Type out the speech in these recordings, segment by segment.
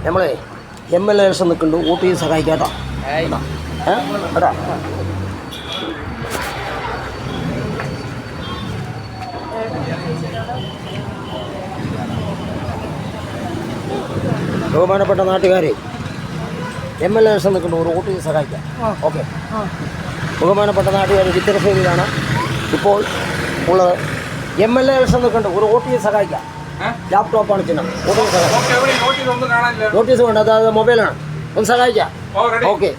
നമ്മളെ MLA election നിൽക്കുന്നുണ്ട്, vote ചെയ്ത് സഹായിക്കാം കേട്ടോ. കേട്ടോ ബഹുമാനപ്പെട്ട നാട്ടുകാരെ, MLA ഇലക്ഷൻ നിൽക്കുന്നുണ്ട്, ഒരു വോട്ട് ചെയ്ത് സഹായിക്കാം. ഓക്കെ. ബഹുമാനപ്പെട്ട നാട്ടുകാർ, ചിത്രശ്ശേരിയിലാണ് ഇപ്പോൾ ഉള്ളത്. MLA ഇലക്ഷൻ നിൽക്കുന്നുണ്ട്, ഒരു വോട്ട് ചെയ്ത് സഹായിക്കാം. ലാപ്ടോപ്പാണ് ചിഹ്നം. വോട്ട് ചെയ്ത് സഹായിക്കാം. നോട്ടീസ് വേണ്ട, അതായത് മൊബൈലാണ്. ഒന്ന് സഹായിക്കാം. ഓക്കെ.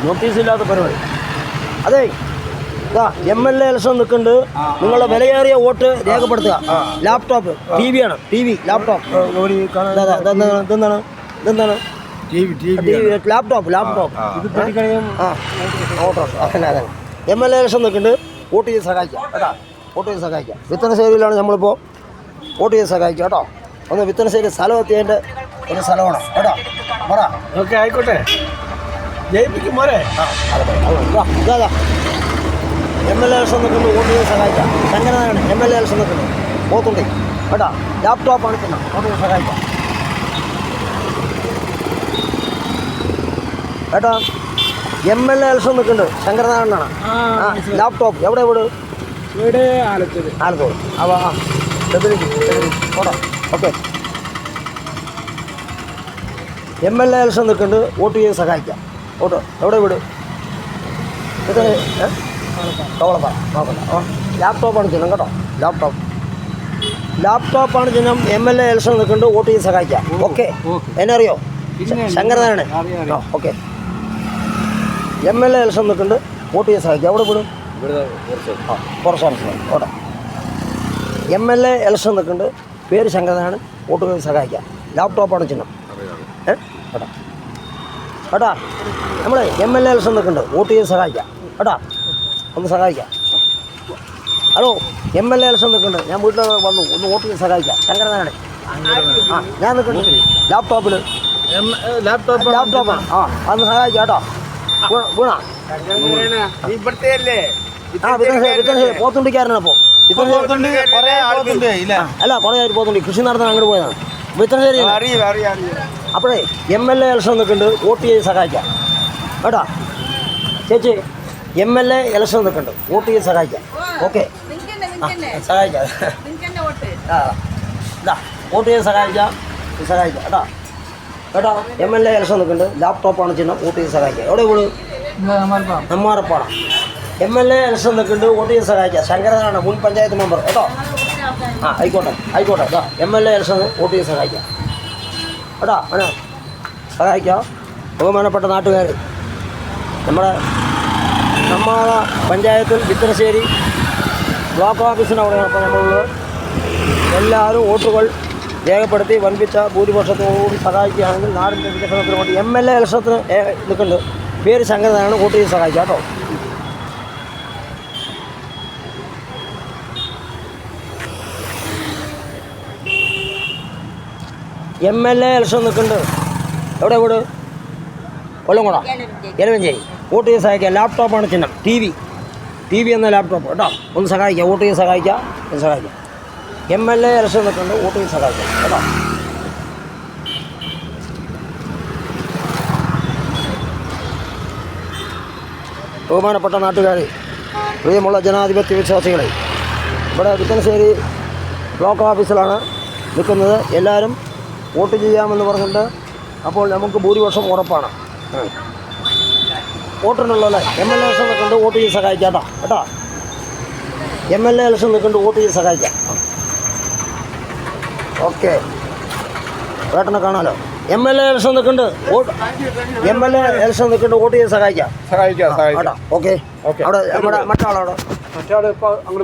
നോട്ടീസ് ഇല്ലാത്ത പരിപാടി. അതെ, ഇതാ MLA ഇലക്ഷൻ നിൽക്കുന്നുണ്ട്. നിങ്ങളുടെ വിലയേറിയ വോട്ട് രേഖപ്പെടുത്തുക. ലാപ്ടോപ്പ്, TV ആണ്. TV, laptop. ഇതെന്താണ്? ലാപ്ടോപ്പ്. ഓട്ടോ. അതെ. MLA ഇലക്ഷൻ നിൽക്കുന്നുണ്ട്, വോട്ട് ചെയ്ത് സഹായിക്കാം കേട്ടോ. വോട്ട് ചെയ്ത് സഹായിക്കാം. വിത്തനശ്ശേരിയിലാണ് നമ്മളിപ്പോൾ. വോട്ട് ചെയ്ത് സഹായിക്കാം കേട്ടോ. ഒന്ന് വിത്തനശ്ശേരി സ്ഥലം എത്തിയതിൻ്റെ ഒരു സ്ഥലമാണ് കേട്ടോ. പറ. ഓക്കെ, ആയിക്കോട്ടെ. ജയിപ്പിക്കും മോരെ. ഇതാ MLA ഇലക്ഷൻ നിൽക്കുന്നു, വോട്ട് ചെയ്ത് സഹായിക്കാം. ശങ്കരനാണ് MLA ഇലക്ഷൻ നിൽക്കുന്നു. പോത്തുണ്ടി കേട്ടോ. ലാപ്ടോപ്പാണ് പിന്നെ. വോട്ട് ചെയ്ത് സഹായിക്കാം കേട്ടോ. MLA ഇലക്ഷൻ നിൽക്കുന്നുണ്ട്, ശങ്കരനാരായണനാണ്. ലാപ്ടോപ്പ് എവിടെ വീട്? ആലത്തൂർ. അപ്പോൾ കേട്ടോ. ഓക്കെ. MLA ഇലക്ഷൻ നിൽക്കുന്നുണ്ട്, വോട്ട് ചെയ്ത് സഹായിക്കാം. വോട്ട് എവിടെ വീട്? കവളപ്പാറ. നോക്കണ്ട. ലാപ്ടോപ്പാണ് ചിഹ്നം കേട്ടോ. ലാപ്ടോപ്പാണ് ചിഹ്നം. MLA ഇലക്ഷൻ നിൽക്കുന്നുണ്ട്, വോട്ട് ചെയ്ത് സഹായിക്കാം. ഓക്കെ. എന്നെ അറിയോ? ശങ്കരനാരായണൻ. ഓക്കെ. MLA ഇലക്ഷൻ നിൽക്കുന്നുണ്ട്, വോട്ട് ചെയ്ത് സഹായിക്കാം. എവിടെ വീട്? പുറത്താണ് കേട്ടോ. MLA ഇലക്ഷൻ നിൽക്കുന്നുണ്ട്, പേര് ശങ്കരനാരായണൻ, വോട്ട് ചെയ്ത് സഹായിക്കാം. ലാപ്ടോപ്പാണ് ചിഹ്നം കേട്ടോ. കേട്ടോ, നമ്മൾ MLA ഇലക്ഷൻ നിൽക്കുന്നുണ്ട്, വോട്ട് ചെയ്ത് സഹായിക്കാം കേട്ടോ. ഒന്ന് സഹായിക്കാം. ഹലോ, MLA ഇലക്ഷൻ നിൽക്കുന്നുണ്ട്, ഞാൻ വീട്ടിൽ വന്നു, ഒന്ന് വോട്ട് ചെയ്ത് സഹായിക്കാം. ശങ്കരനാരായണൻ. ഞാൻ നിൽക്കുന്നുണ്ട് ലാപ്ടോപ്പാണ്. അന്ന് സഹായിക്കാം കേട്ടോ. ഗുണ പോത്തുണ്ടിക്കാരനാണ്. അപ്പോൾ അല്ല, കുറേ ആയിട്ട് പോത്തുണ്ടി കൃഷി നടത്താൻ അങ്ങോട്ട് പോയതാണ്. വിത്തനശ്ശേരി. അപ്പോഴേ MLA ഇലക്ഷൻ നിൽക്കുന്നുണ്ട്, വോട്ട് ചെയ്ത് സഹായിക്കാം കേട്ടോ. ചേച്ചി, MLA ഇലക്ഷൻ നിൽക്കുന്നുണ്ട്, വോട്ട് ചെയ്ത് സഹായിക്കാം. ഓക്കെ. സഹായിക്കാം. ഇതാ വോട്ട് ചെയ്ത് സഹായിക്കാം കേട്ടോ. MLA ഇലക്ഷൻ നിൽക്കുന്നുണ്ട്, ലാപ്ടോപ്പാണ് ചിഹ്നം, വോട്ട് ചെയ്ത് സഹായിക്കാം. എവിടെ വീട്? നെമ്മാറപ്പാടം. MLA ഇലക്ഷൻ നിൽക്കുന്നുണ്ട്, വോട്ട് ചെയ്ത് സഹായിക്കാം. ശങ്കരനാണ് മുൻ പഞ്ചായത്ത് മെമ്പർ കേട്ടോ. ആയിക്കോട്ടെ. ഇതാ MLA ഇലക്ഷൻ, വോട്ട് ചെയ്ത് സഹായിക്കാം കേട്ടോ. അങ്ങനെ സഹായിക്കാം. ബഹുമാനപ്പെട്ട നാട്ടുകാർ, നമ്മുടെ പഞ്ചായത്തിൽ വിത്തനശ്ശേരി ബ്ലോക്ക് ഓഫീസിന് അവിടെയാണ് അപ്പോൾ നമ്മളുള്ളത്. എല്ലാവരും വോട്ടുകൾ രേഖപ്പെടുത്തി വൻപിച്ച ഭൂരിപക്ഷത്തോടുകൂടി സഹായിക്കുകയാണെങ്കിൽ നാടിൻ്റെ വികസനത്തിന് വേണ്ടി MLA ഇലക്ഷത്തിന് നിൽക്കുന്നുണ്ട്, പേര് ശങ്കരനാണ്, വോട്ട് ചെയ്ത് സഹായിക്കാം കേട്ടോ. MLA ഇലക്ഷൻ നിൽക്കുന്നുണ്ട്, എവിടെ വീട്? കൊല്ലംകുള, എലവഞ്ചേരി. വോട്ട് ചെയ്ത് സഹായിക്കാം. ലാപ്ടോപ്പാണ് ചിഹ്നം. TV എന്ന ലാപ്ടോപ്പ് കേട്ടോ. ഒന്ന് സഹായിക്കാം. വോട്ട് ചെയ്ത് സഹായിക്കാം. MLA ഇലക്ഷൻ നിൽക്കുന്നുണ്ട്, വോട്ട് ചെയ്ത് സഹായിക്കാം കേട്ടോ. ബഹുമാനപ്പെട്ട നാട്ടുകാരെ, പ്രിയമുള്ള ജനാധിപത്യ വിശ്വാസികളെ, ഇവിടെ വിത്തനശ്ശേരി ബ്ലോക്ക് ഓഫീസിലാണ് നിൽക്കുന്നത്. എല്ലാവരും വോട്ട് ചെയ്യാമെന്ന് പറഞ്ഞിട്ട് അപ്പോൾ നമുക്ക് ഭൂരിപക്ഷം ഉറപ്പാണ്. വോട്ടിനുള്ളല്ലേ. MLA ഇലക്ഷൻ നിൽക്കുന്നുണ്ട്, വോട്ട് ചെയ്ത് സഹായിക്കാം കേട്ടോ. MLA ഇലക്ഷൻ നിൽക്കുന്നുണ്ട്, വോട്ട് ചെയ്ത് സഹായിക്കാം. ഓക്കെ. വേട്ടനെ കാണാമല്ലോ. MLA ഇലക്ഷൻ നിൽക്കുന്നുണ്ട്, വോട്ട് ചെയ്ത് സഹായിക്കാം കേട്ടോ. ഓക്കെ. അവിടെ നമ്മുടെ മറ്റാളവിടെ ഇപ്പോൾ അങ്ങോട്ട്